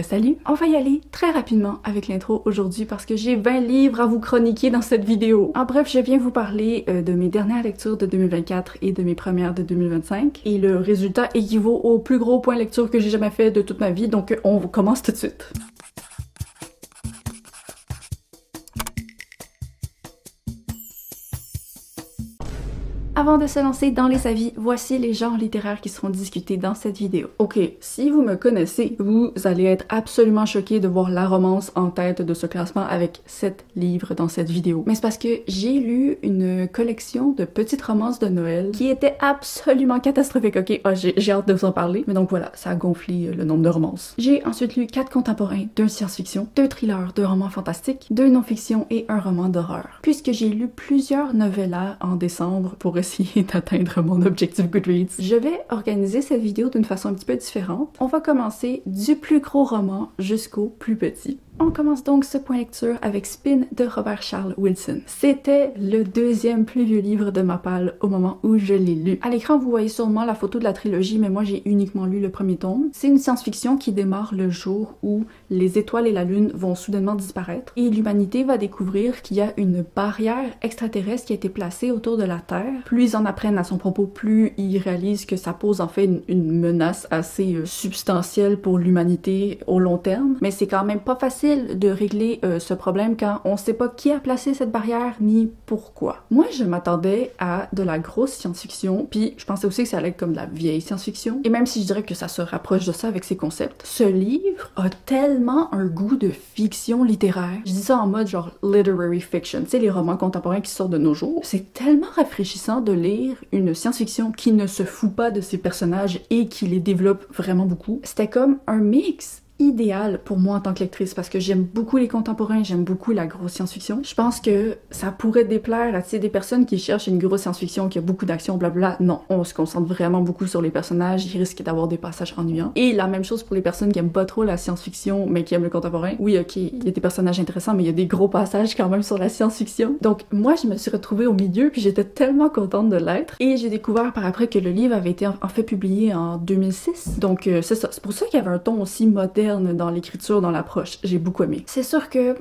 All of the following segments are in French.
Salut! On va y aller très rapidement avec l'intro aujourd'hui parce que j'ai 20 livres à vous chroniquer dans cette vidéo. En bref, je viens vous parler de mes dernières lectures de 2024 et de mes premières de 2025. Et le résultat équivaut au plus gros point lecture que j'ai jamais fait de toute ma vie, donc on commence tout de suite. Avant de se lancer dans les avis, voici les genres littéraires qui seront discutés dans cette vidéo. Ok, si vous me connaissez, vous allez être absolument choqués de voir la romance en tête de ce classement avec 7 livres dans cette vidéo. Mais c'est parce que j'ai lu une collection de petites romances de Noël qui était absolument catastrophique, ok? J'ai hâte de vous en parler, mais donc voilà, ça a gonflé le nombre de romances. J'ai ensuite lu 4 contemporains, 2 science-fiction, 2 thrillers, 2 romans fantastiques, 2 non-fiction et 1 roman d'horreur. Puisque j'ai lu plusieurs novellas en décembre pour essayer d'atteindre mon objectif Goodreads, je vais organiser cette vidéo d'une façon un petit peu différente. On va commencer du plus gros roman jusqu'au plus petit. On commence donc ce point lecture avec Spin de Robert Charles Wilson. C'était le deuxième plus vieux livre de ma palle au moment où je l'ai lu. À l'écran, vous voyez sûrement la photo de la trilogie, mais moi j'ai uniquement lu le premier tome. C'est une science-fiction qui démarre le jour où les étoiles et la lune vont soudainement disparaître et l'humanité va découvrir qu'il y a une barrière extraterrestre qui a été placée autour de la Terre. Plus ils en apprennent à son propos, plus ils réalisent que ça pose en fait une menace assez substantielle pour l'humanité au long terme. Mais c'est quand même pas facile de régler ce problème quand on sait pas qui a placé cette barrière ni pourquoi. Moi, je m'attendais à de la grosse science-fiction, puis je pensais aussi que ça allait être comme de la vieille science-fiction. Et même si je dirais que ça se rapproche de ça avec ses concepts, ce livre a tellement un goût de fiction littéraire. Je dis ça en mode genre literary fiction, tu sais, les romans contemporains qui sortent de nos jours. C'est tellement rafraîchissant de lire une science-fiction qui ne se fout pas de ses personnages et qui les développe vraiment beaucoup. C'était comme un mix idéal pour moi en tant que lectrice parce que j'aime beaucoup les contemporains, j'aime beaucoup la grosse science-fiction. Je pense que ça pourrait déplaire à des personnes qui cherchent une grosse science-fiction qui a beaucoup d'action, blablabla. Non, on se concentre vraiment beaucoup sur les personnages, il risque d'avoir des passages ennuyants. Et la même chose pour les personnes qui aiment pas trop la science-fiction mais qui aiment le contemporain. Oui, ok, il y a des personnages intéressants mais il y a des gros passages quand même sur la science-fiction. Donc moi, je me suis retrouvée au milieu puis j'étais tellement contente de l'être. Et j'ai découvert par après que le livre avait été en fait publié en 2006. Donc c'est ça, c'est pour ça qu'il y avait un ton aussi moderne dans l'écriture, dans l'approche. J'ai beaucoup aimé. C'est sûr que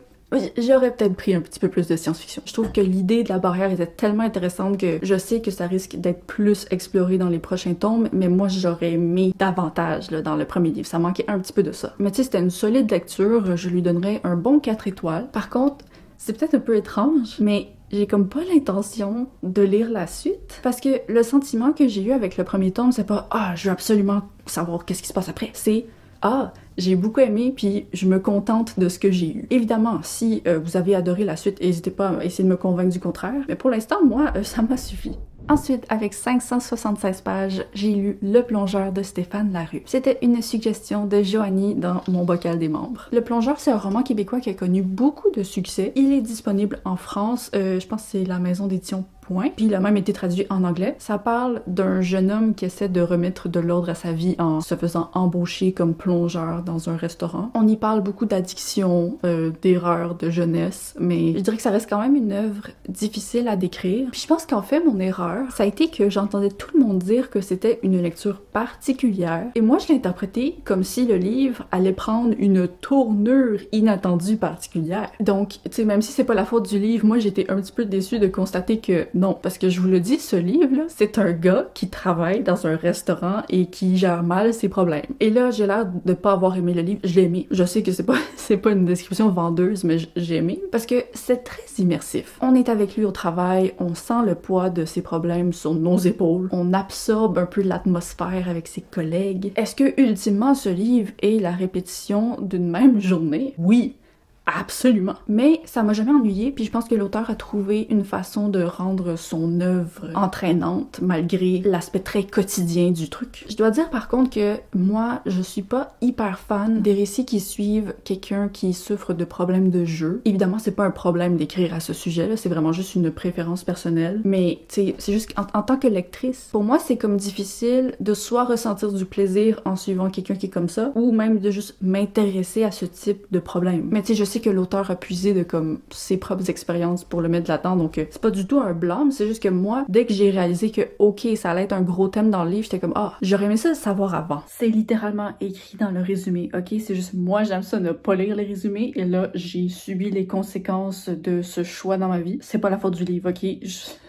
j'aurais peut-être pris un petit peu plus de science-fiction. Je trouve que l'idée de la barrière était tellement intéressante que je sais que ça risque d'être plus exploré dans les prochains tomes, mais moi j'aurais aimé davantage là, dans le premier livre. Ça manquait un petit peu de ça. Mais tu sais, c'était une solide lecture. Je lui donnerais un bon 4 étoiles. Par contre, c'est peut-être un peu étrange, mais j'ai comme pas l'intention de lire la suite parce que le sentiment que j'ai eu avec le premier tome, c'est pas « Ah, je veux absolument savoir qu'est-ce qui se passe après », c'est « Ah, j'ai beaucoup aimé, puis je me contente de ce que j'ai eu. » Évidemment, si vous avez adoré la suite, n'hésitez pas à essayer de me convaincre du contraire, mais pour l'instant, moi, ça m'a suffi. Ensuite, avec 576 pages, j'ai lu Le Plongeur de Stéphane Larue. C'était une suggestion de Joanie dans mon bocal des membres. Le Plongeur, c'est un roman québécois qui a connu beaucoup de succès. Il est disponible en France, je pense que c'est la maison d'édition Point. Puis il a même été traduit en anglais. Ça parle d'un jeune homme qui essaie de remettre de l'ordre à sa vie en se faisant embaucher comme plongeur dans un restaurant. On y parle beaucoup d'addiction, d'erreurs de jeunesse, mais je dirais que ça reste quand même une œuvre difficile à décrire. Puis je pense qu'en fait, mon erreur, ça a été que j'entendais tout le monde dire que c'était une lecture particulière. Et moi, je l'ai interprété comme si le livre allait prendre une tournure inattendue particulière. Donc, tu sais, même si c'est pas la faute du livre, moi, j'étais un petit peu déçue de constater que non, parce que je vous le dis, ce livre-là, c'est un gars qui travaille dans un restaurant et qui gère mal ses problèmes. Et là, j'ai l'air de pas avoir aimé le livre. Je l'ai aimé. Je sais que c'est pas une description vendeuse, mais j'ai aimé parce que c'est très immersif. On est avec lui au travail, on sent le poids de ses problèmes sur nos épaules, on absorbe un peu l'atmosphère avec ses collègues. Est-ce que, ultimement, ce livre est la répétition d'une même journée? Oui. Absolument. Mais ça m'a jamais ennuyée, puis je pense que l'auteur a trouvé une façon de rendre son œuvre entraînante malgré l'aspect très quotidien du truc. Je dois dire par contre que moi, je suis pas hyper fan des récits qui suivent quelqu'un qui souffre de problèmes de jeu. Évidemment, c'est pas un problème d'écrire à ce sujet-là, c'est vraiment juste une préférence personnelle, mais c'est juste qu'en tant que lectrice, pour moi, c'est comme difficile de soit ressentir du plaisir en suivant quelqu'un qui est comme ça, ou même de juste m'intéresser à ce type de problème. Mais tu sais, je sais sais que l'auteur a puisé de comme ses propres expériences pour le mettre là-dedans, donc c'est pas du tout un blâme, c'est juste que moi, dès que j'ai réalisé que ok, ça allait être un gros thème dans le livre, j'étais comme ah, j'aurais aimé ça le savoir avant. C'est littéralement écrit dans le résumé, ok? C'est juste moi, j'aime ça ne pas lire les résumés, et là, j'ai subi les conséquences de ce choix dans ma vie. C'est pas la faute du livre, ok?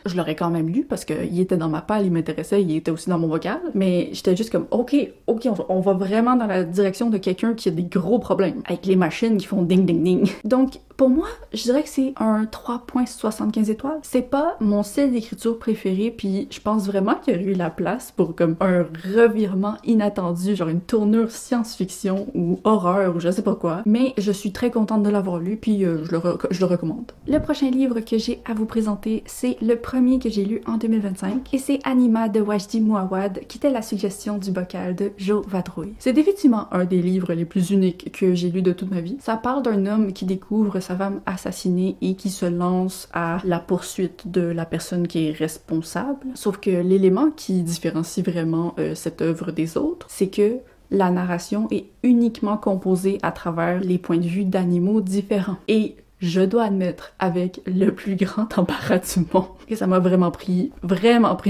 Je l'aurais quand même lu parce qu'il était dans ma palle, il m'intéressait, il était aussi dans mon vocal, mais j'étais juste comme ok, on va vraiment dans la direction de quelqu'un qui a des gros problèmes avec les machines qui font ding ding ding. Donc pour moi, je dirais que c'est un 3.75 étoiles. C'est pas mon style d'écriture préféré, puis je pense vraiment qu'il y aurait eu la place pour comme un revirement inattendu, genre une tournure science-fiction ou horreur ou je sais pas quoi. Mais je suis très contente de l'avoir lu, puis je le recommande. Le prochain livre que j'ai à vous présenter, c'est le premier que j'ai lu en 2025, et c'est Anima de Wajdi Mouawad, qui était la suggestion du bocal de Jo Vadrouille. C'est effectivement un des livres les plus uniques que j'ai lu de toute ma vie. Ça parle d'un homme qui découvre sa femme assassinée et qui se lance à la poursuite de la personne qui est responsable. Sauf que l'élément qui différencie vraiment cette œuvre des autres, c'est que la narration est uniquement composée à travers les points de vue d'animaux différents. Et je dois admettre, avec le plus grand embarras du monde, que ça m'a vraiment pris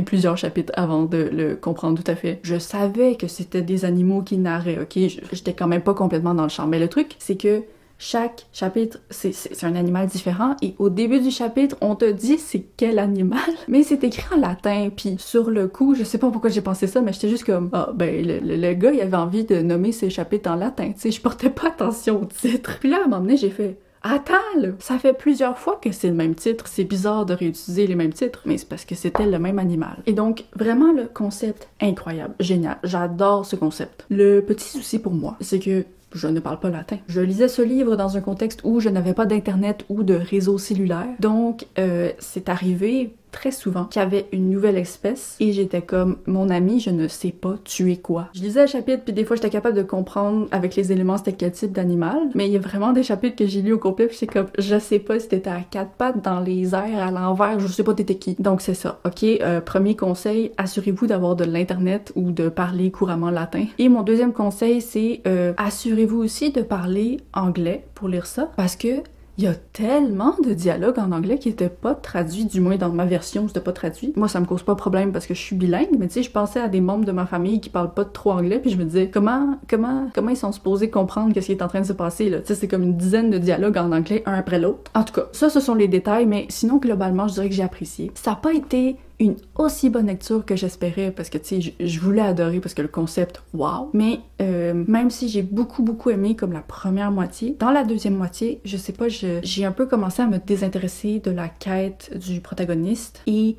plusieurs chapitres avant de le comprendre tout à fait. Je savais que c'était des animaux qui narraient, ok? J'étais quand même pas complètement dans le champ. Mais le truc, c'est que chaque chapitre, c'est un animal différent, et au début du chapitre, on te dit c'est quel animal, mais c'est écrit en latin, puis sur le coup, je sais pas pourquoi j'ai pensé ça, mais j'étais juste comme, ah, ben, le gars, il avait envie de nommer ses chapitres en latin, tu sais, je portais pas attention au titre. Puis là, à un moment donné, j'ai fait, attends, là, ça fait plusieurs fois que c'est le même titre, c'est bizarre de réutiliser les mêmes titres, mais c'est parce que c'était le même animal. Et donc, vraiment, le concept, incroyable, génial, j'adore ce concept. Le petit souci pour moi, c'est que je ne parle pas latin. Je lisais ce livre dans un contexte où je n'avais pas d'internet ou de réseau cellulaire, donc c'est arrivé très souvent qu'il y avait une nouvelle espèce et j'étais comme, mon ami, je ne sais pas tu es quoi. Je lisais le chapitre puis des fois j'étais capable de comprendre avec les éléments c'était quel type d'animal, mais il y a vraiment des chapitres que j'ai lus au complet puis j'étais comme, je sais pas si t'étais à quatre pattes dans les airs, à l'envers, je sais pas t'étais qui. Donc c'est ça, ok? Premier conseil, assurez-vous d'avoir de l'internet ou de parler couramment latin. Et mon deuxième conseil, c'est assurez-vous aussi de parler anglais pour lire ça, parce que il y a tellement de dialogues en anglais qui étaient pas traduits, du moins dans ma version, c'était pas traduit. Moi, ça me cause pas de problème parce que je suis bilingue, mais tu sais, je pensais à des membres de ma famille qui parlent pas trop anglais, puis je me disais, comment ils sont supposés comprendre qu'est-ce qui est en train de se passer, là? Tu sais, c'est comme une dizaine de dialogues en anglais, un après l'autre. En tout cas, ça, ce sont les détails, mais sinon, globalement, je dirais que j'ai apprécié. Ça a pas été une aussi bonne lecture que j'espérais, parce que tu sais, je voulais adorer parce que le concept, wow! Mais même si j'ai beaucoup aimé comme la première moitié, dans la deuxième moitié, je sais pas, j'ai un peu commencé à me désintéresser de la quête du protagoniste et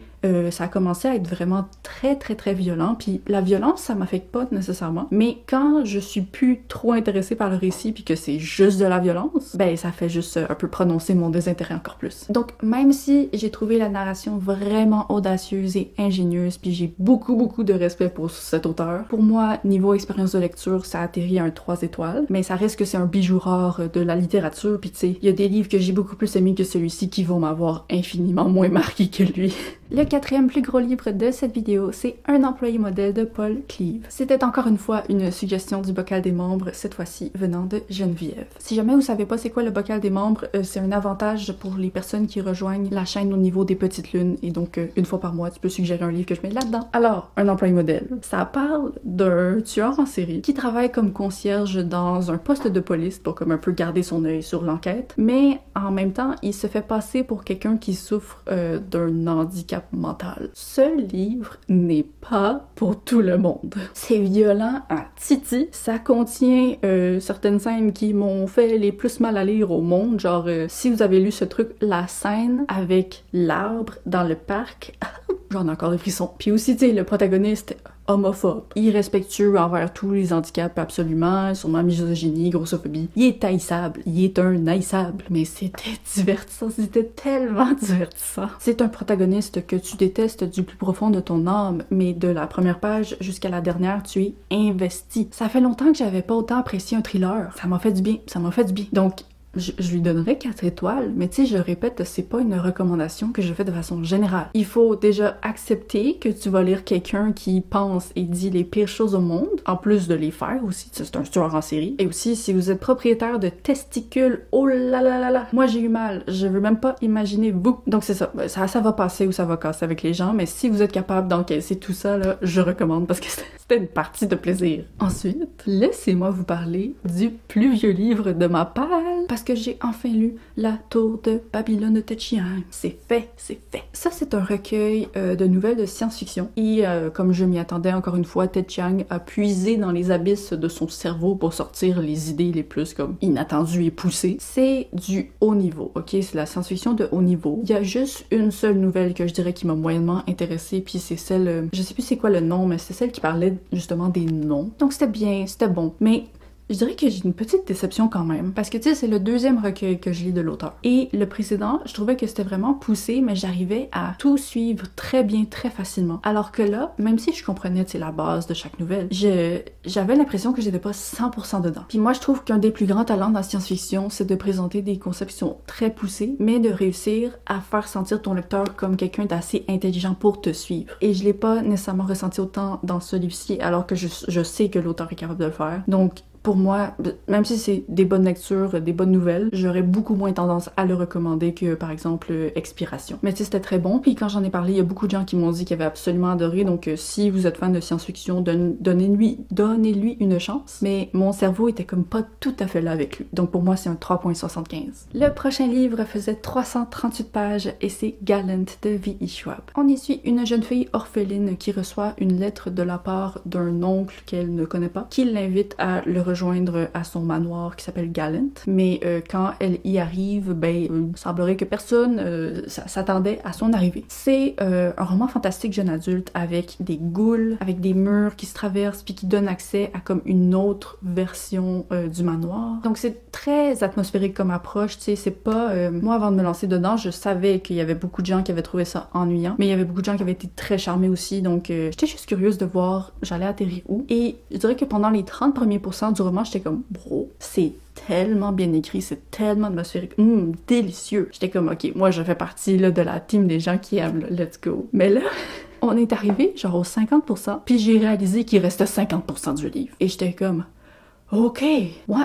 ça a commencé à être vraiment très violent, puis la violence, ça m'affecte pas nécessairement, mais quand je suis plus trop intéressée par le récit puis que c'est juste de la violence, ben ça fait juste un peu prononcer mon désintérêt encore plus. Donc même si j'ai trouvé la narration vraiment audacieuse et ingénieuse, puis j'ai beaucoup de respect pour cet auteur, pour moi, niveau expérience de lecture, ça atterrit à un 3 étoiles, mais ça reste que c'est un bijou rare de la littérature, puis tu sais, il y a des livres que j'ai beaucoup plus aimés que celui-ci qui vont m'avoir infiniment moins marqué que lui. Le quatrième plus gros livre de cette vidéo, c'est Un employé modèle de Paul Cleave. C'était encore une fois une suggestion du bocal des membres, cette fois-ci venant de Geneviève. Si jamais vous savez pas c'est quoi le bocal des membres, c'est un avantage pour les personnes qui rejoignent la chaîne au niveau des petites lunes, et donc une fois par mois, tu peux suggérer un livre que je mets là-dedans. Alors, Un employé modèle, ça parle d'un tueur en série qui travaille comme concierge dans un poste de police pour comme un peu garder son œil sur l'enquête, mais en même temps, il se fait passer pour quelqu'un qui souffre d'un handicap mental. Ce livre n'est pas pour tout le monde. C'est violent à titi. Ça contient certaines scènes qui m'ont fait les plus mal à lire au monde. Genre, si vous avez lu ce truc, la scène avec l'arbre dans le parc, j'en ai encore des frissons. Puis aussi, tu sais, le protagoniste homophobe, irrespectueux envers tous les handicaps absolument, sûrement misogynie, grossophobie. Il est haïssable, il est un haïssable, mais c'était divertissant, c'était tellement divertissant. C'est un protagoniste que tu détestes du plus profond de ton âme, mais de la première page jusqu'à la dernière, tu es investi. Ça fait longtemps que j'avais pas autant apprécié un thriller. Ça m'a fait du bien, ça m'a fait du bien. Donc, je lui donnerais 4 étoiles, mais tu sais, je répète, c'est pas une recommandation que je fais de façon générale. Il faut déjà accepter que tu vas lire quelqu'un qui pense et dit les pires choses au monde, en plus de les faire aussi, c'est un tueur en série. Et aussi, si vous êtes propriétaire de testicules, oh là là là là, moi j'ai eu mal, je veux même pas imaginer vous. Donc c'est ça, ça va passer ou ça va casser avec les gens, mais si vous êtes capable d'encaisser tout ça, là, je recommande parce que c'était une partie de plaisir. Ensuite, laissez-moi vous parler du plus vieux livre de ma palle, parce que j'ai enfin lu La Tour de Babylone de Ted Chiang. C'est fait, c'est fait. Ça, c'est un recueil de nouvelles de science-fiction. Et comme je m'y attendais encore une fois, Ted Chiang a puisé dans les abysses de son cerveau pour sortir les idées les plus comme inattendues et poussées. C'est du haut niveau, ok? C'est la science-fiction de haut niveau. Il y a juste une seule nouvelle que je dirais qui m'a moyennement intéressée, puis c'est celle, je sais plus c'est quoi le nom, mais c'est celle qui parlait justement des noms. Donc c'était bien, c'était bon. Mais je dirais que j'ai une petite déception quand même, parce que tu sais, c'est le deuxième recueil que je lis de l'auteur. Et le précédent, je trouvais que c'était vraiment poussé, mais j'arrivais à tout suivre très bien, très facilement. Alors que là, même si je comprenais, tu sais, la base de chaque nouvelle, j'avais l'impression que j'étais pas 100% dedans. Puis moi, je trouve qu'un des plus grands talents dans la science-fiction, c'est de présenter des conceptions très poussées, mais de réussir à faire sentir ton lecteur comme quelqu'un d'assez intelligent pour te suivre. Et je l'ai pas nécessairement ressenti autant dans ce livre-ci, alors que je sais que l'auteur est capable de le faire. Donc, pour moi, même si c'est des bonnes lectures, des bonnes nouvelles, j'aurais beaucoup moins tendance à le recommander que, par exemple, Expiration. Mais tu sais, c'était très bon, puis quand j'en ai parlé, il y a beaucoup de gens qui m'ont dit qu'ils avaient absolument adoré, donc si vous êtes fan de science-fiction, donnez-lui une chance. Mais mon cerveau était comme pas tout à fait là avec lui. Donc pour moi, c'est un 3.75. Le prochain livre faisait 338 pages et c'est Gallant de V.E. Schwab. On y suit une jeune fille orpheline qui reçoit une lettre de la part d'un oncle qu'elle ne connaît pas, qui l'invite à le rejoindre à son manoir qui s'appelle Gallant. Mais quand elle y arrive, il semblerait que personne s'attendait à son arrivée. C'est un roman fantastique jeune adulte avec des ghouls, avec des murs qui se traversent puis qui donnent accès à comme une autre version du manoir. Donc c'est très atmosphérique comme approche, tu sais, c'est pas... moi, avant de me lancer dedans, je savais qu'il y avait beaucoup de gens qui avaient trouvé ça ennuyant, mais il y avait beaucoup de gens qui avaient été très charmés aussi, donc j'étais juste curieuse de voir j'allais atterrir où. Et je dirais que pendant les 30 premiers pourcents du roman, j'étais comme, bro, c'est tellement bien écrit, c'est tellement atmosphérique, délicieux. J'étais comme, ok, moi je fais partie là, de la team des gens qui aiment le let's go. Mais là, on est arrivé genre aux 50%, puis j'ai réalisé qu'il restait 50% du livre. Et j'étais comme, ok, ouais,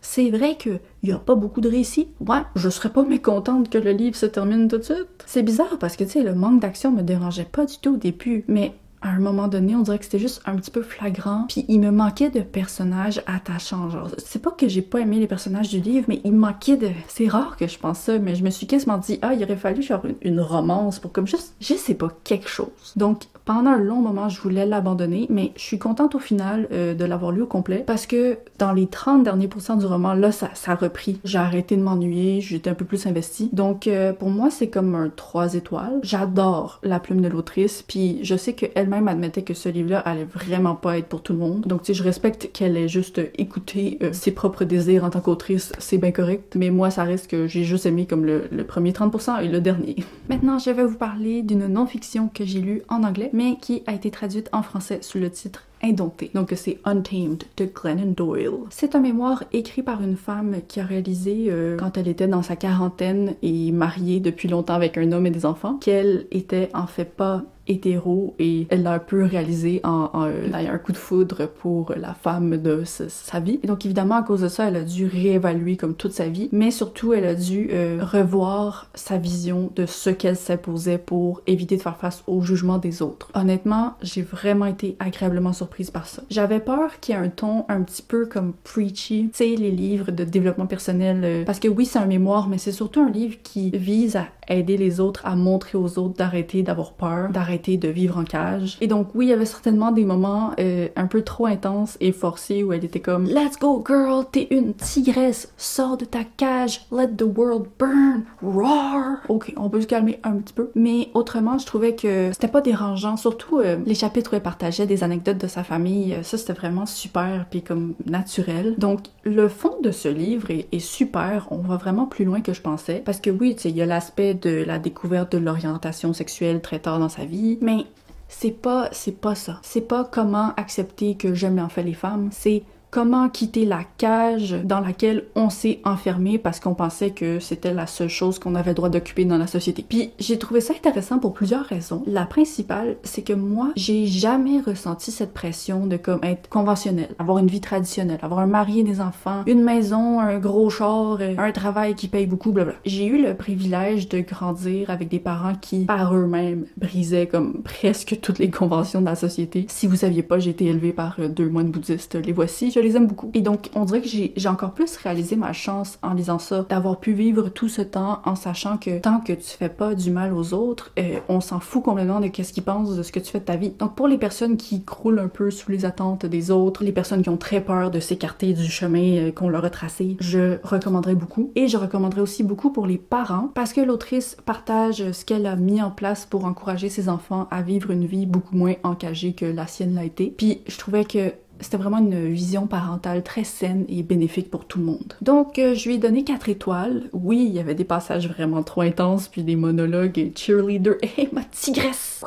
c'est vrai qu'il y a pas beaucoup de récits. Ouais, je serais pas mécontente que le livre se termine tout de suite. C'est bizarre parce que, tu sais, le manque d'action me dérangeait pas du tout au début, mais à un moment donné, on dirait que c'était juste un petit peu flagrant, puis il me manquait de personnages attachants, genre. C'est pas que j'ai pas aimé les personnages du livre, mais il me manquait de... C'est rare que je pense ça, mais je me suis quasiment dit, il aurait fallu genre une romance pour comme juste, je sais pas, quelque chose. Donc, pendant un long moment, je voulais l'abandonner, mais je suis contente au final de l'avoir lu au complet, parce que dans les 30 derniers pourcents du roman, là, ça a repris. J'ai arrêté de m'ennuyer, j'étais un peu plus investie. Donc, pour moi, c'est comme un 3 étoiles. J'adore la plume de l'autrice, puis je sais qu'elle-même admettait que ce livre-là allait vraiment pas être pour tout le monde. Donc, tu sais, je respecte qu'elle ait juste écouté ses propres désirs en tant qu'autrice, c'est bien correct, mais moi, ça reste que j'ai juste aimé comme le premier 30% et le dernier. Maintenant, je vais vous parler d'une non-fiction que j'ai lue en anglais, mais qui a été traduite en français sous le titre Indompté. Donc c'est Untamed de Glennon Doyle. C'est un mémoire écrit par une femme qui a réalisé quand elle était dans sa quarantaine et mariée depuis longtemps avec un homme et des enfants, qu'elle était en fait pas hétéro et elle l'a un peu réalisé en ayant un coup de foudre pour la femme de sa vie. Et donc évidemment à cause de ça, elle a dû réévaluer comme toute sa vie, mais surtout elle a dû revoir sa vision de ce qu'elle s'imposait pour éviter de faire face au jugement des autres. Honnêtement, j'ai vraiment été agréablement surprise par ça. J'avais peur qu'il y ait un ton un petit peu comme preachy, tu sais, les livres de développement personnel, parce que oui, c'est un mémoire, mais c'est surtout un livre qui vise à aider les autres, à montrer aux autres d'arrêter d'avoir peur, d'arrêter de vivre en cage. Et donc oui, il y avait certainement des moments un peu trop intenses et forcés où elle était comme Let's go girl, t'es une tigresse, sors de ta cage, let the world burn, roar. Ok, on peut se calmer un petit peu. Mais autrement, je trouvais que c'était pas dérangeant, surtout les chapitres où elle partageait des anecdotes de sa famille, ça c'était vraiment super puis comme naturel. Donc le fond de ce livre est super, on va vraiment plus loin que je pensais, parce que oui, tu sais, il y a l'aspect de la découverte de l'orientation sexuelle très tard dans sa vie, mais c'est pas ça. C'est pas comment accepter que j'aime en fait les femmes, c'est comment quitter la cage dans laquelle on s'est enfermé parce qu'on pensait que c'était la seule chose qu'on avait le droit d'occuper dans la société. Puis j'ai trouvé ça intéressant pour plusieurs raisons. La principale, c'est que moi, j'ai jamais ressenti cette pression de comme être conventionnelle, avoir une vie traditionnelle, avoir un mari et des enfants, une maison, un gros char, un travail qui paye beaucoup, blablabla. J'ai eu le privilège de grandir avec des parents qui, par eux-mêmes, brisaient comme presque toutes les conventions de la société. Si vous saviez pas, j'ai été élevée par 2 moines bouddhistes, les voici, je les aime beaucoup. Et donc, on dirait que j'ai encore plus réalisé ma chance en lisant ça, d'avoir pu vivre tout ce temps en sachant que tant que tu fais pas du mal aux autres, on s'en fout complètement de qu'est-ce qu'ils pensent de ce que tu fais de ta vie. Donc, pour les personnes qui croulent un peu sous les attentes des autres, les personnes qui ont très peur de s'écarter du chemin qu'on leur a tracé, je recommanderais beaucoup. Et je recommanderais aussi beaucoup pour les parents, parce que l'autrice partage ce qu'elle a mis en place pour encourager ses enfants à vivre une vie beaucoup moins encagée que la sienne l'a été. Puis je trouvais que c'était vraiment une vision parentale très saine et bénéfique pour tout le monde. Donc, je lui ai donné 4 étoiles. Oui, il y avait des passages vraiment trop intenses, puis des monologues et cheerleader. Hé, ma tigresse!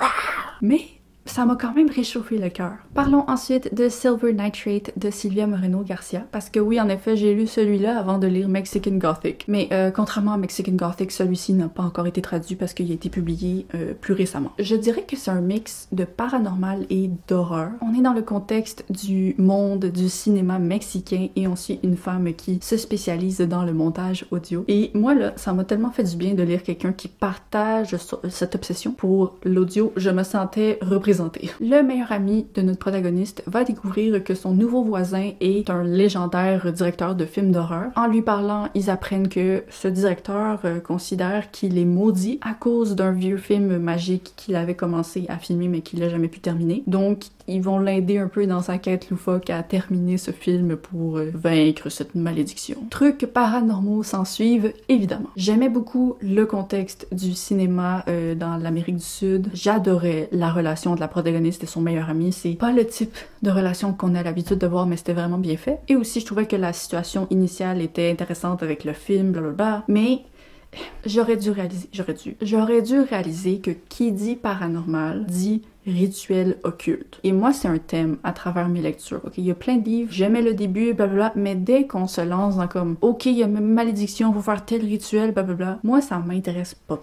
Mais ça m'a quand même réchauffé le cœur. Parlons ensuite de Silver Nitrate de Silvia Moreno Garcia, parce que oui, en effet, j'ai lu celui-là avant de lire Mexican Gothic. Mais contrairement à Mexican Gothic, celui-ci n'a pas encore été traduit parce qu'il a été publié plus récemment. Je dirais que c'est un mix de paranormal et d'horreur. On est dans le contexte du monde du cinéma mexicain et on suit une femme qui se spécialise dans le montage audio. Et moi, là, ça m'a tellement fait du bien de lire quelqu'un qui partage cette obsession pour l'audio. Je me sentais représentée. Le meilleur ami de notre protagoniste va découvrir que son nouveau voisin est un légendaire directeur de films d'horreur. En lui parlant, ils apprennent que ce directeur considère qu'il est maudit à cause d'un vieux film magique qu'il avait commencé à filmer mais qu'il n'a jamais pu terminer. Donc, ils vont l'aider un peu dans sa quête loufoque à terminer ce film pour vaincre cette malédiction. Trucs paranormaux s'ensuivent, évidemment. J'aimais beaucoup le contexte du cinéma dans l'Amérique du Sud. J'adorais la relation de la protagoniste et son meilleur ami. C'est pas le type de relation qu'on a l'habitude de voir, mais c'était vraiment bien fait. Et aussi, je trouvais que la situation initiale était intéressante avec le film, blablabla. Mais j'aurais dû réaliser que qui dit paranormal dit rituel occulte. Et moi, c'est un thème à travers mes lectures. Ok, il y a plein de livres, j'aimais le début, blablabla, mais dès qu'on se lance dans comme, ok, il y a une malédiction, faut faire tel rituel, blablabla, moi, ça m'intéresse pas.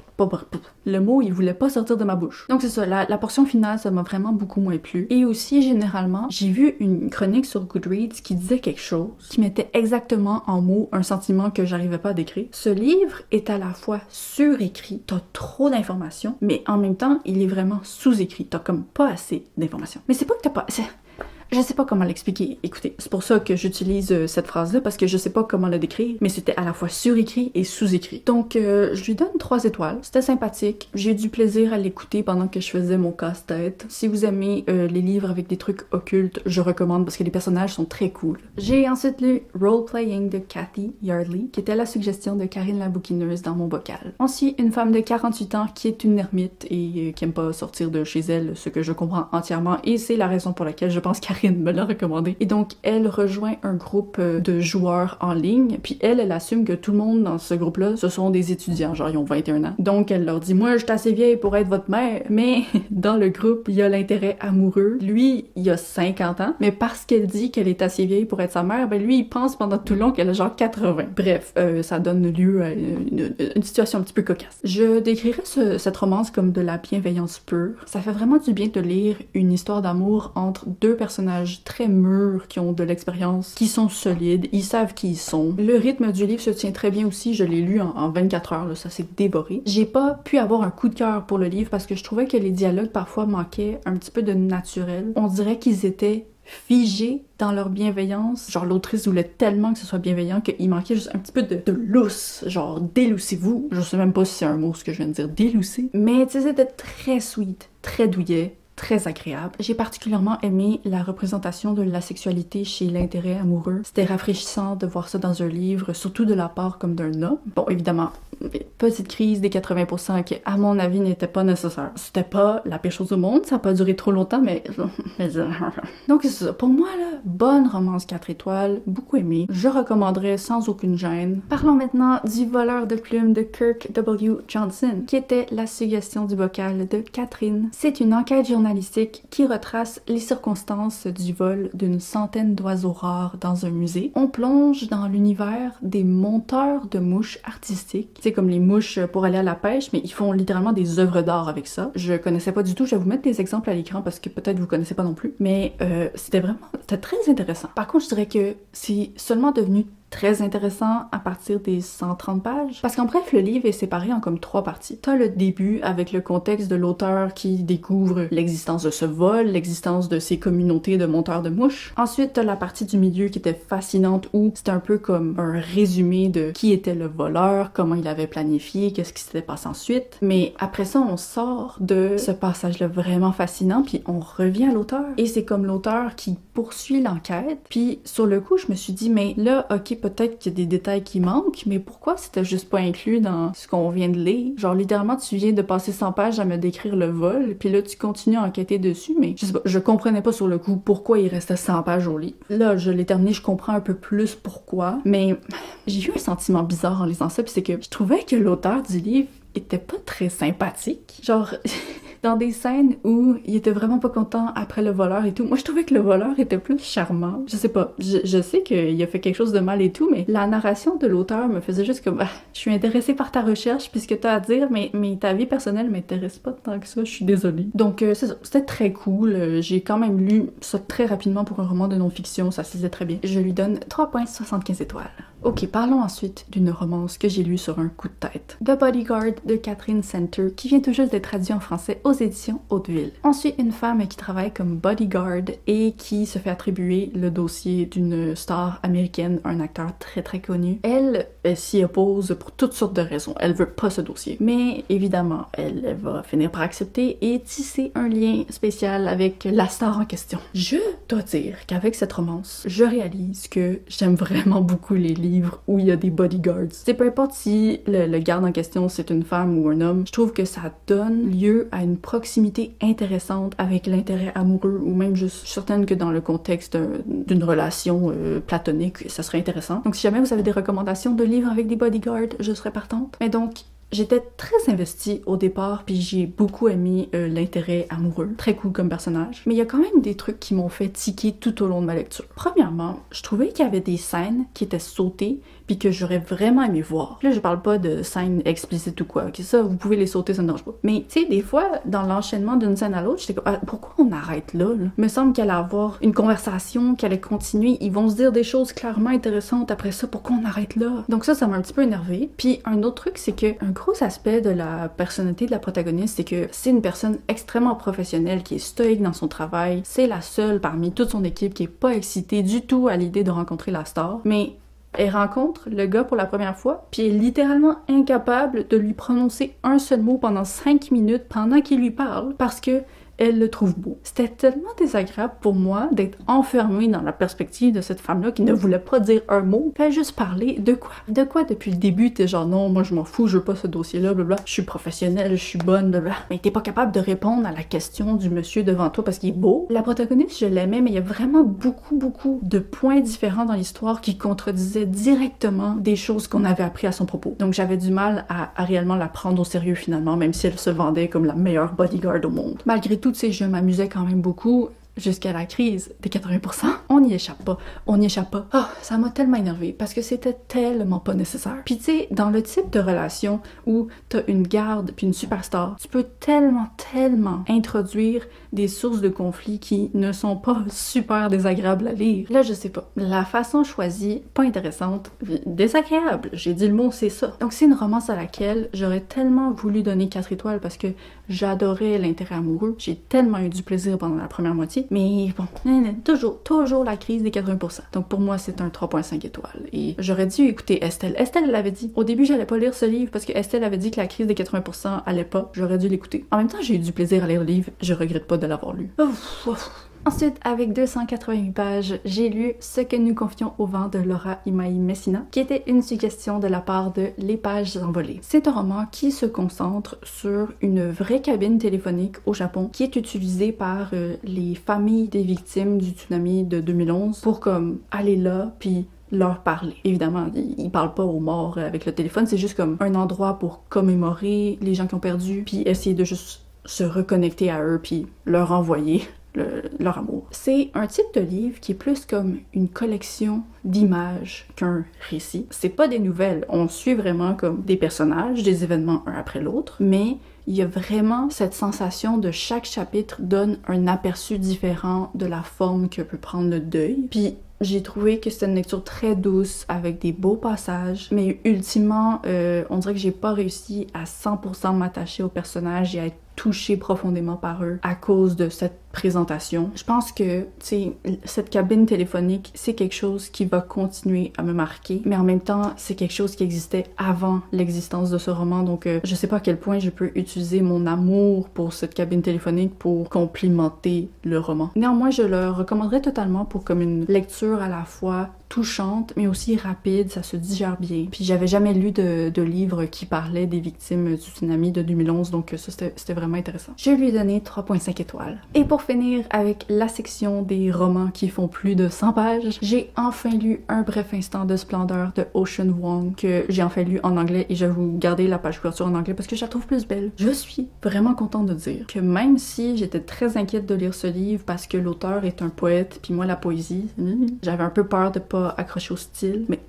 Le mot, il voulait pas sortir de ma bouche. Donc c'est ça, la portion finale, ça m'a vraiment beaucoup moins plu. Et aussi, généralement, j'ai vu une chronique sur Goodreads qui disait quelque chose, qui mettait exactement en mots un sentiment que j'arrivais pas à décrire. Ce livre est à la fois surécrit, t'as trop d'informations, mais en même temps, il est vraiment sous-écrit. T'as comme pas assez d'informations. Mais c'est pas que t'as pas... Je sais pas comment l'expliquer. Écoutez, c'est pour ça que j'utilise cette phrase-là, parce que je sais pas comment la décrire, mais c'était à la fois surécrit et sous-écrit. Donc, je lui donne 3 étoiles. C'était sympathique. J'ai eu du plaisir à l'écouter pendant que je faisais mon casse-tête. Si vous aimez les livres avec des trucs occultes, je recommande parce que les personnages sont très cool. J'ai ensuite lu Role Playing de Kathy Yardley, qui était la suggestion de Karine la bouquineuse dans mon bocal. On suit une femme de 48 ans qui est une ermite et qui aime pas sortir de chez elle, ce que je comprends entièrement, et c'est la raison pour laquelle je pense Karine me l'a recommandé. Et donc, elle rejoint un groupe de joueurs en ligne, puis elle assume que tout le monde dans ce groupe-là, ce sont des étudiants, genre ils ont 21 ans. Donc, elle leur dit, moi, je suis assez vieille pour être votre mère, mais dans le groupe, il y a l'intérêt amoureux. Lui, il a 50 ans, mais parce qu'elle dit qu'elle est assez vieille pour être sa mère, ben lui, il pense pendant tout le long qu'elle a genre 80. Bref, ça donne lieu à une situation un petit peu cocasse. Je décrirais cette romance comme de la bienveillance pure. Ça fait vraiment du bien de lire une histoire d'amour entre 2 personnages très mûrs, qui ont de l'expérience, qui sont solides, ils savent qui ils sont. Le rythme du livre se tient très bien aussi, je l'ai lu en 24 heures, là, ça s'est dévoré. J'ai pas pu avoir un coup de cœur pour le livre parce que je trouvais que les dialogues parfois manquaient un petit peu de naturel. On dirait qu'ils étaient figés dans leur bienveillance. Genre, l'autrice voulait tellement que ce soit bienveillant qu'il manquait juste un petit peu de lousse. Genre, déloussez-vous. Je sais même pas si c'est un mot ce que je viens de dire, délousser. Mais tu sais, c'était très sweet, très douillet, très agréable. J'ai particulièrement aimé la représentation de la sexualité chez l'intérêt amoureux. C'était rafraîchissant de voir ça dans un livre, surtout de la part comme d'un homme. Bon, évidemment, petite crise des 80% qui, à mon avis, n'était pas nécessaire. C'était pas la pire chose au monde, ça a pas duré trop longtemps, mais... Donc c'est ça. Pour moi, là, bonne romance 4 étoiles, beaucoup aimée. Je recommanderais sans aucune gêne. Parlons maintenant du voleur de plumes de Kirk W. Johnson, qui était la suggestion du bocal de Catherine. C'est une enquête journalistique qui retrace les circonstances du vol d'une centaine d'oiseaux rares dans un musée. On plonge dans l'univers des monteurs de mouches artistiques. C'est comme les mouches pour aller à la pêche, mais ils font littéralement des œuvres d'art avec ça. Je connaissais pas du tout, je vais vous mettre des exemples à l'écran parce que peut-être vous connaissez pas non plus, mais c'était très intéressant. Par contre, je dirais que c'est seulement devenu très intéressant à partir des 130 pages. Parce qu'en bref, le livre est séparé en comme 3 parties. T'as le début avec le contexte de l'auteur qui découvre l'existence de ce vol, l'existence de ces communautés de monteurs de mouches. Ensuite, t'as la partie du milieu qui était fascinante où c'était un peu comme un résumé de qui était le voleur, comment il avait planifié, qu'est-ce qui s'était passé ensuite. Mais après ça, on sort de ce passage-là vraiment fascinant, puis on revient à l'auteur. Et c'est comme l'auteur qui poursuit l'enquête. Puis sur le coup, je me suis dit, mais là, ok, peut-être qu'il y a des détails qui manquent, mais pourquoi c'était juste pas inclus dans ce qu'on vient de lire? Genre, littéralement, tu viens de passer 100 pages à me décrire le vol, puis là, tu continues à enquêter dessus, mais je sais pas, je comprenais pas sur le coup pourquoi il restait 100 pages au livre. Là, je l'ai terminé, je comprends un peu plus pourquoi, mais j'ai eu un sentiment bizarre en lisant ça, puis c'est que je trouvais que l'auteur du livre était pas très sympathique. Genre... dans des scènes où il était vraiment pas content après le voleur et tout. Moi, je trouvais que le voleur était plus charmant. Je sais pas. Je sais qu'il a fait quelque chose de mal et tout, mais la narration de l'auteur me faisait juste comme je suis intéressée par ta recherche puis ce que t'as à dire, mais ta vie personnelle m'intéresse pas tant que ça. Je suis désolée. Donc, c'est ça. C'était très cool. J'ai quand même lu ça très rapidement pour un roman de non-fiction. Ça se lisait très bien. Je lui donne 3,75 étoiles. Ok, parlons ensuite d'une romance que j'ai lue sur un coup de tête. The Bodyguard de Catherine Center, qui vient tout juste d'être traduit en français aux éditions Hauteville. On suit une femme qui travaille comme bodyguard et qui se fait attribuer le dossier d'une star américaine, un acteur très connu. Elle s'y oppose pour toutes sortes de raisons. Elle veut pas ce dossier. Mais évidemment, elle va finir par accepter et tisser un lien spécial avec la star en question. Je dois dire qu'avec cette romance, je réalise que j'aime vraiment beaucoup les livres où il y a des bodyguards. C'est peu importe si le garde en question c'est une femme ou un homme, je trouve que ça donne lieu à une proximité intéressante avec l'intérêt amoureux ou même juste, je suis certaine que dans le contexte d'une relation platonique, ça serait intéressant. Donc si jamais vous avez des recommandations de livres avec des bodyguards, je serais partante. Mais donc, j'étais très investie au départ, puis j'ai beaucoup aimé l'intérêt amoureux. Très cool comme personnage. Mais il y a quand même des trucs qui m'ont fait tiquer tout au long de ma lecture. Premièrement, je trouvais qu'il y avait des scènes qui étaient sautées, puis que j'aurais vraiment aimé voir. Là, je parle pas de scènes explicites ou quoi. Ok, ça, vous pouvez les sauter, ça ne dérange pas. Mais, tu sais, des fois, dans l'enchaînement d'une scène à l'autre, j'étais comme, pourquoi on arrête là? Il me semble qu'elle allait avoir une conversation, qu'elle allait continuer. Ils vont se dire des choses clairement intéressantes après ça. Pourquoi on arrête là? Donc ça m'a un petit peu énervée. Puis, un autre truc, c'est que un gros aspect de la personnalité de la protagoniste, c'est que c'est une personne extrêmement professionnelle, qui est stoïque dans son travail. C'est la seule parmi toute son équipe qui est pas excitée du tout à l'idée de rencontrer la star. Mais elle rencontre le gars pour la première fois, puis est littéralement incapable de lui prononcer un seul mot pendant 5 minutes pendant qu'il lui parle, parce que elle le trouve beau. C'était tellement désagréable pour moi d'être enfermée dans la perspective de cette femme-là qui ne voulait pas dire un mot, fait juste parler de quoi? De quoi depuis le début t'es genre non, moi je m'en fous, je veux pas ce dossier-là, blablabla, je suis professionnelle, je suis bonne, blablabla. Mais t'es pas capable de répondre à la question du monsieur devant toi parce qu'il est beau. La protagoniste, je l'aimais, mais il y a vraiment beaucoup de points différents dans l'histoire qui contredisaient directement des choses qu'on avait appris à son propos. Donc j'avais du mal à réellement la prendre au sérieux finalement, même si elle se vendait comme la meilleure bodyguard au monde. Malgré tout, tu sais, je m'amusais quand même beaucoup jusqu'à la crise des 80%. On n'y échappe pas. On n'y échappe pas. Ah, ça m'a tellement énervée parce que c'était tellement pas nécessaire. Puis tu sais, dans le type de relation où t'as une garde puis une superstar, tu peux tellement introduire des sources de conflits qui ne sont pas super désagréables à lire. Là, je sais pas. La façon choisie, pas intéressante, désagréable. J'ai dit le mot, c'est ça. Donc c'est une romance à laquelle j'aurais tellement voulu donner 4 étoiles parce que j'adorais l'intérêt amoureux. J'ai tellement eu du plaisir pendant la première moitié. Mais bon, toujours la crise des 80%. Donc pour moi, c'est un 3,5 étoiles. Et j'aurais dû écouter Estelle. Estelle l'avait dit. Au début, j'allais pas lire ce livre parce que Estelle avait dit que la crise des 80% allait pas. J'aurais dû l'écouter. En même temps, j'ai eu du plaisir à lire le livre. Je regrette pas de l'avoir lu. Ensuite, avec 288 pages, j'ai lu Ce que nous confions au vent de Laura Imai Messina, qui était une suggestion de la part de Les Pages Envolées. C'est un roman qui se concentre sur une vraie cabine téléphonique au Japon qui est utilisée par les familles des victimes du tsunami de 2011 pour comme aller là puis leur parler. Évidemment, ils parlent pas aux morts avec le téléphone, c'est juste comme un endroit pour commémorer les gens qui ont perdu puis essayer de juste se reconnecter à eux puis leur envoyer leur amour. C'est un type de livre qui est plus comme une collection d'images qu'un récit. C'est pas des nouvelles, on suit vraiment comme des personnages, des événements un après l'autre, mais il y a vraiment cette sensation de chaque chapitre donne un aperçu différent de la forme que peut prendre le deuil. Puis j'ai trouvé que c'était une lecture très douce avec des beaux passages, mais ultimement, on dirait que j'ai pas réussi à 100% m'attacher aux personnages et à être touchée profondément par eux à cause de cette présentation. Je pense que, tu sais, cette cabine téléphonique, c'est quelque chose qui va continuer à me marquer, mais en même temps, c'est quelque chose qui existait avant l'existence de ce roman, donc je sais pas à quel point je peux utiliser mon amour pour cette cabine téléphonique pour complimenter le roman. Néanmoins, je le recommanderais totalement pour comme une lecture à la fois touchante, mais aussi rapide, ça se digère bien. Puis j'avais jamais lu de livre qui parlait des victimes du tsunami de 2011, donc ça c'était vraiment intéressant. Je lui ai donné 3.5 étoiles. Et pour finir avec la section des romans qui font plus de 100 pages, j'ai enfin lu Un bref instant de splendeur de Ocean Vuong, que j'ai enfin lu en anglais et je vais vous garder la page couverture en anglais parce que je la trouve plus belle. Je suis vraiment contente de dire que même si j'étais très inquiète de lire ce livre parce que l'auteur est un poète, puis moi la poésie, j'avais un peu peur de pas accroché au style, mais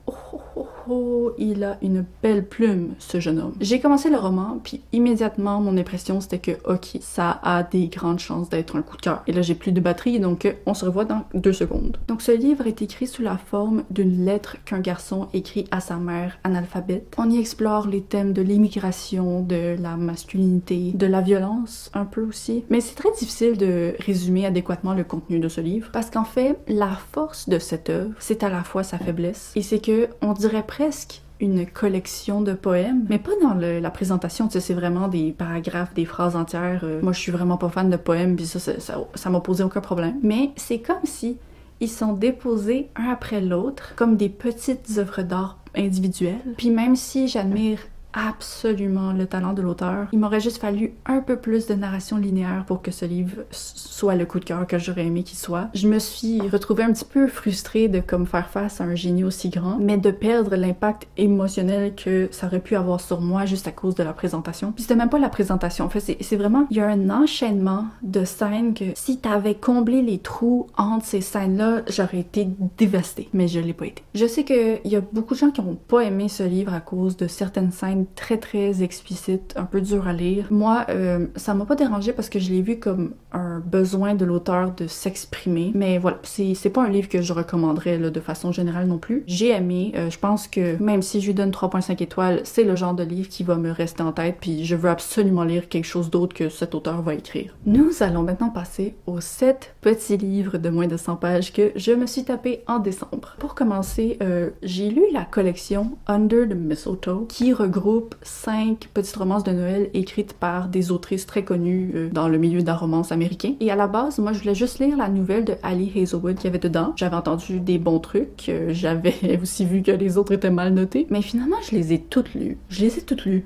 il a une belle plume, ce jeune homme. J'ai commencé le roman, puis immédiatement, mon impression, c'était que, ok, ça a des grandes chances d'être un coup de cœur. Et là, j'ai plus de batterie, donc on se revoit dans 2 secondes. Donc, ce livre est écrit sous la forme d'une lettre qu'un garçon écrit à sa mère analphabète. On y explore les thèmes de l'immigration, de la masculinité, de la violence, un peu aussi. Mais c'est très difficile de résumer adéquatement le contenu de ce livre, parce qu'en fait, la force de cette œuvre, c'est à la fois sa faiblesse, et c'est que, on dirait presque une collection de poèmes, mais pas dans la présentation, tu sais, c'est vraiment des paragraphes, des phrases entières. Moi, je suis vraiment pas fan de poèmes, puis ça m'a posé aucun problème. Mais c'est comme si ils sont déposés un après l'autre, comme des petites œuvres d'art individuelles. Puis même si j'admire absolument le talent de l'auteur, il m'aurait juste fallu un peu plus de narration linéaire pour que ce livre soit le coup de cœur que j'aurais aimé qu'il soit. Je me suis retrouvée un petit peu frustrée de comme faire face à un génie aussi grand, mais de perdre l'impact émotionnel que ça aurait pu avoir sur moi juste à cause de la présentation. Puis c'était même pas la présentation, en fait, c'est vraiment, il y a un enchaînement de scènes que si t'avais comblé les trous entre ces scènes-là, j'aurais été dévastée, mais je l'ai pas été. Je sais qu'il y a beaucoup de gens qui ont pas aimé ce livre à cause de certaines scènes très explicites, un peu dures à lire. Moi, ça m'a pas dérangé parce que je l'ai vu comme un besoin de l'auteur de s'exprimer, mais voilà, c'est pas un livre que je recommanderais là, de façon générale non plus. J'ai aimé, je pense que même si je lui donne 3.5 étoiles, c'est le genre de livre qui va me rester en tête, puis je veux absolument lire quelque chose d'autre que cet auteur va écrire. Nous allons maintenant passer aux 7 petits livres de moins de 100 pages que je me suis tapé en décembre. Pour commencer, j'ai lu la collection Under the Mistletoe, qui regroupe 5 petites romances de Noël écrites par des autrices très connues dans le milieu de la romance américain. Et à la base, moi, je voulais juste lire la nouvelle de Ali Hazelwood qu'il y avait dedans. J'avais entendu des bons trucs, j'avais aussi vu que les autres étaient mal notés, mais finalement, je les ai toutes lues.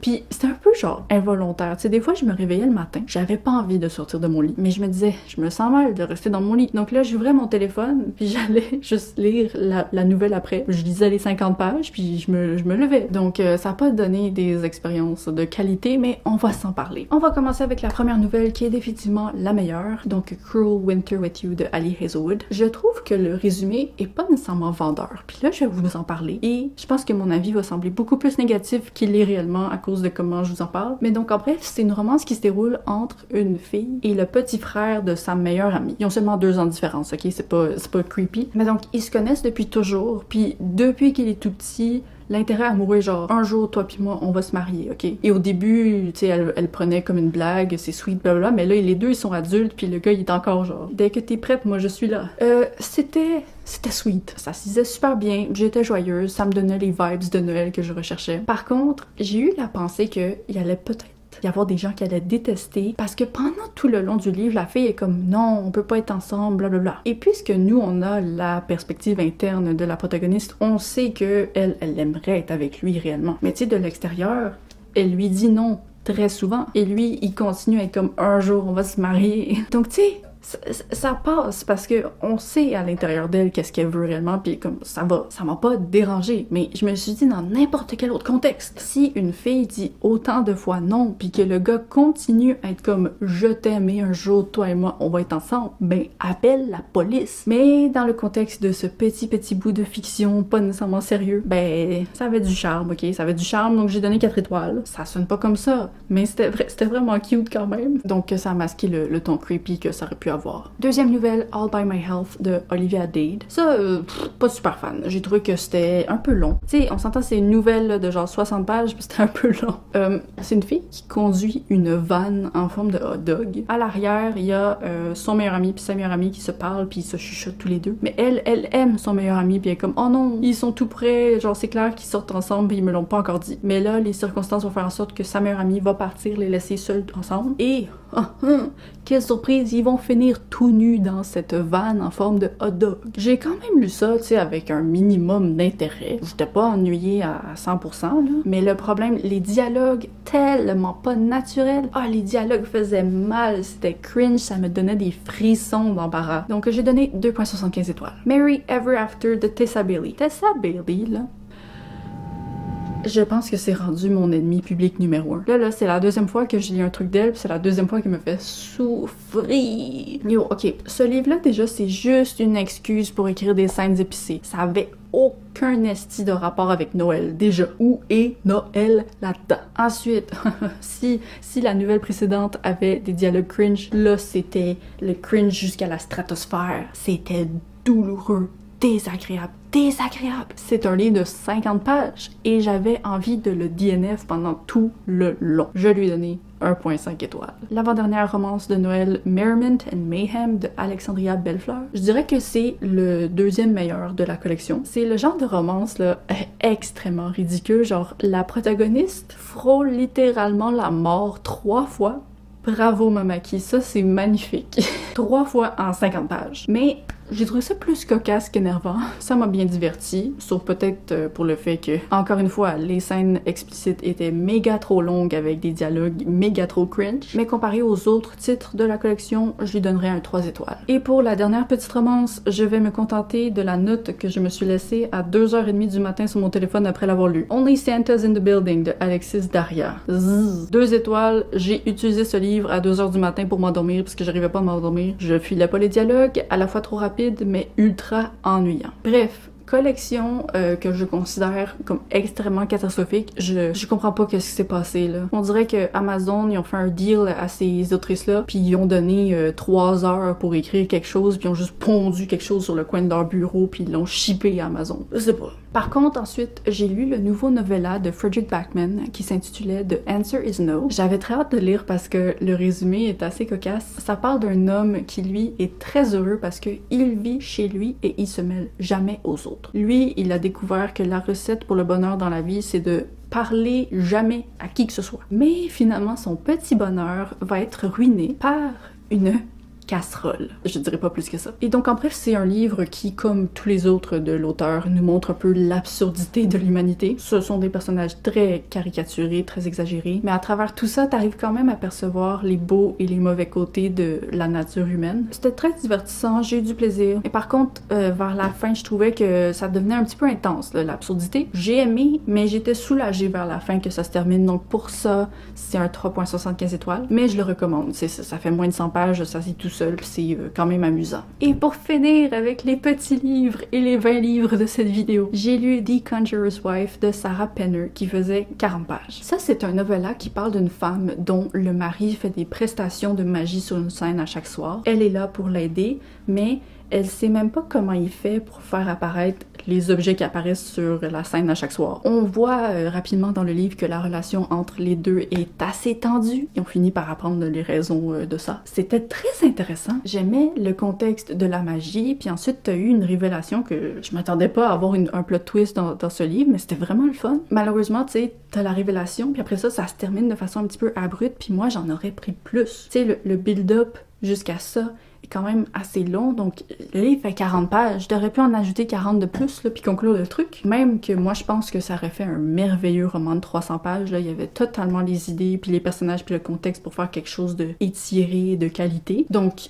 Puis c'était un peu genre involontaire. Tu sais, des fois, je me réveillais le matin, j'avais pas envie de sortir de mon lit, mais je me disais, je me sens mal de rester dans mon lit. Donc là, j'ouvrais mon téléphone, puis j'allais juste lire la nouvelle après. Je lisais les 50 pages, puis je me levais. Donc ça a pas donné des expériences de qualité, mais on va s'en parler. On va commencer avec la première nouvelle qui est définitivement la meilleure, donc Cruel Winter with You de Ali Hazelwood. Je trouve que le résumé est pas nécessairement vendeur, puis là je vais vous en parler, et je pense que mon avis va sembler beaucoup plus négatif qu'il l'est réellement à cause de comment je vous en parle. Mais donc en bref, c'est une romance qui se déroule entre une fille et le petit frère de sa meilleure amie. Ils ont seulement 2 ans de différence, ok? C'est pas creepy. Mais donc ils se connaissent depuis toujours, puis depuis qu'il est tout petit, l'intérêt amoureux est genre, un jour, toi puis moi, on va se marier, ok? Et au début, tu sais, elle prenait comme une blague, c'est sweet, blablabla, mais là, les deux, ils sont adultes, puis le gars, il est encore genre, dès que t'es prête, moi, je suis là. C'était sweet. Ça se disait super bien, j'étais joyeuse, ça me donnait les vibes de Noël que je recherchais. Par contre, j'ai eu la pensée qu'il allait peut-être y avoir des gens qu'elle a détestés, parce que pendant tout le long du livre, la fille est comme non, on peut pas être ensemble, blablabla. Et puisque nous, on a la perspective interne de la protagoniste, on sait que elle aimerait être avec lui réellement. Mais tu sais, de l'extérieur, elle lui dit non très souvent, et lui, il continue à être comme un jour, on va se marier. Donc tu sais, ça passe parce que on sait à l'intérieur d'elle qu'est-ce qu'elle veut réellement, puis comme ça m'a pas dérangé. Mais je me suis dit, dans n'importe quel autre contexte, si une fille dit autant de fois non, puis que le gars continue à être comme je t'aime et un jour toi et moi on va être ensemble, ben appelle la police. Mais dans le contexte de ce petit bout de fiction pas nécessairement sérieux, ben ça avait du charme, ok, ça avait du charme, donc j'ai donné 4 étoiles. Ça sonne pas comme ça, mais c'était vraiment cute quand même. Donc ça a masqué le ton creepy que ça aurait pu avoir. Deuxième nouvelle, All by My Health de Olivia Dade. Ça, pas super fan. J'ai trouvé que c'était un peu long. Tu sais, on s'entend, c'est une nouvelle là, de genre 60 pages, puis c'était un peu long. C'est une fille qui conduit une vanne en forme de hot dog. À l'arrière, il y a son meilleur ami puis sa meilleure amie qui se parlent puis ils se chuchotent tous les deux. Mais elle aime son meilleur ami puis elle est comme oh non, ils sont tout près, genre c'est clair qu'ils sortent ensemble puis ils me l'ont pas encore dit. Mais là, les circonstances vont faire en sorte que sa meilleure amie va partir, les laisser seuls ensemble et quelle surprise, ils vont finir tout nus dans cette vanne en forme de hot dog. J'ai quand même lu ça, tu sais, avec un minimum d'intérêt. J'étais pas ennuyée à 100%, là. Mais le problème, les dialogues tellement pas naturels. Ah, les dialogues faisaient mal, c'était cringe, ça me donnait des frissons d'embarras. Donc j'ai donné 2.75 étoiles. Mary Ever After de Tessa Bailey. Tessa Bailey, là, je pense que c'est rendu mon ennemi public numéro 1. Là, c'est la deuxième fois que je lis un truc d'elle, puis c'est la deuxième fois qu'il me fait souffrir. Yo, ok, ce livre-là, déjà, c'est juste une excuse pour écrire des scènes épicées. Ça avait aucun esti de rapport avec Noël, déjà. Où est Noël là-dedans? Ensuite, si la nouvelle précédente avait des dialogues cringe, là, c'était le cringe jusqu'à la stratosphère. C'était douloureux. Désagréable. C'est un livre de 50 pages et j'avais envie de le DNF pendant tout le long. Je lui ai donné 1.5 étoiles. L'avant-dernière romance de Noël, Merriment and Mayhem de Alexandria Bellefleur. Je dirais que c'est le deuxième meilleur de la collection. C'est le genre de romance là extrêmement ridicule, genre la protagoniste frôle littéralement la mort 3 fois. Bravo Mamaki, ça c'est magnifique. 3 fois en 50 pages. Mais j'ai trouvé ça plus cocasse qu'énervant. Ça m'a bien diverti, sauf peut-être pour le fait que, encore une fois, les scènes explicites étaient méga trop longues avec des dialogues méga trop cringe. Mais comparé aux autres titres de la collection, je lui donnerais un 3 étoiles. Et pour la dernière petite romance, je vais me contenter de la note que je me suis laissée à 2h30 du matin sur mon téléphone après l'avoir lu. Only Santa's in the Building de Alexis Daria. 2 étoiles, j'ai utilisé ce livre à 2h du matin pour m'endormir parce que j'arrivais pas à m'endormir. Je filais pas les dialogues, à la fois trop rapide mais ultra ennuyant. Bref, collection que je considère comme extrêmement catastrophique. Je comprends pas qu'est-ce qui s'est passé là. On dirait que Amazon, ils ont fait un deal à ces autrices-là, puis ils ont donné 3 heures pour écrire quelque chose, puis ils ont juste pondu quelque chose sur le coin de leur bureau, puis ils l'ont shippé à Amazon. Je sais pas. Par contre, ensuite, j'ai lu le nouveau novella de Frederick Backman qui s'intitulait The Answer is No. J'avais très hâte de lire parce que le résumé est assez cocasse. Ça parle d'un homme qui, lui, est très heureux parce que il vit chez lui et il se mêle jamais aux autres. Lui, il a découvert que la recette pour le bonheur dans la vie, c'est de parler jamais à qui que ce soit. Mais finalement, son petit bonheur va être ruiné par une casserole. Je dirais pas plus que ça. Et donc en bref, c'est un livre qui, comme tous les autres de l'auteur, nous montre un peu l'absurdité de l'humanité. Ce sont des personnages très caricaturés, très exagérés, mais à travers tout ça, t'arrives quand même à percevoir les beaux et les mauvais côtés de la nature humaine. C'était très divertissant, j'ai eu du plaisir. Et par contre, vers la fin, je trouvais que ça devenait un petit peu intense, l'absurdité. J'ai aimé, mais j'étais soulagée vers la fin que ça se termine, donc pour ça, c'est un 3.75 étoiles. Mais je le recommande, ça fait moins de 100 pages, ça c'est tout seul, puis c'est quand même amusant. Et pour finir avec les petits livres et les 20 livres de cette vidéo, j'ai lu The Conjurer's Wife de Sarah Penner qui faisait 40 pages. Ça, c'est un novella qui parle d'une femme dont le mari fait des prestations de magie sur une scène à chaque soir. Elle est là pour l'aider, mais elle sait même pas comment il fait pour faire apparaître les objets qui apparaissent sur la scène à chaque soir. On voit rapidement dans le livre que la relation entre les deux est assez tendue. Ils ont fini par apprendre les raisons de ça. C'était très intéressant. J'aimais le contexte de la magie, puis ensuite t'as eu une révélation que je m'attendais pas à avoir un plot twist dans ce livre, mais c'était vraiment le fun. Malheureusement, tu sais, t'as la révélation, puis après ça se termine de façon un petit peu abrupte, puis moi j'en aurais pris plus. Tu sais, le build-up jusqu'à ça est quand même assez long, donc le livre fait 40 pages. J'aurais pu en ajouter 40 de plus, là, puis conclure le truc. Même que moi, je pense que ça aurait fait un merveilleux roman de 300 pages, là. Il y avait totalement les idées, puis les personnages, puis le contexte pour faire quelque chose de étiré, de qualité. Donc,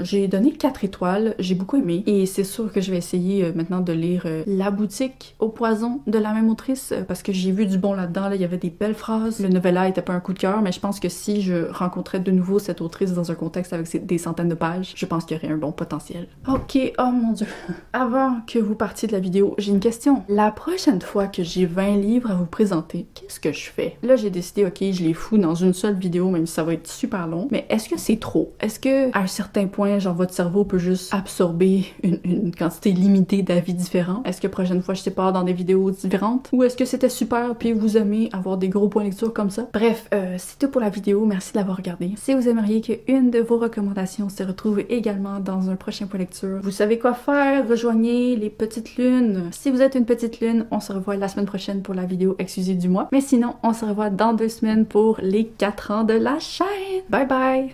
j'ai donné 4 étoiles, j'ai beaucoup aimé, et c'est sûr que je vais essayer maintenant de lire La boutique au poison de la même autrice, parce que j'ai vu du bon là-dedans, là. Il y avait des belles phrases. Le novella était pas un coup de cœur, mais je pense que si je rencontrais de nouveau cette autrice dans un contexte avec des centaines de pages, je pense qu'il y aurait un bon potentiel. Ok, oh mon dieu. Avant que vous partiez de la vidéo, j'ai une question. La prochaine fois que j'ai 20 livres à vous présenter, qu'est-ce que je fais? Là, j'ai décidé, ok, je les fous dans une seule vidéo, même si ça va être super long, mais est-ce que c'est trop? Est-ce que, à un certain point, genre, votre cerveau peut juste absorber une quantité limitée d'avis différents? Est-ce que la prochaine fois, je sépare dans des vidéos différentes? Ou est-ce que c'était super, puis vous aimez avoir des gros points de lecture comme ça? Bref, c'est tout pour la vidéo. Merci de l'avoir regardé. Si vous aimeriez qu'une de vos recommandations se retrouve également dans un prochain point lecture, vous savez quoi faire, rejoignez les petites lunes. Si vous êtes une petite lune, on se revoit la semaine prochaine pour la vidéo exclusive du mois, mais sinon, on se revoit dans 2 semaines pour les 4 ans de la chaîne. Bye bye!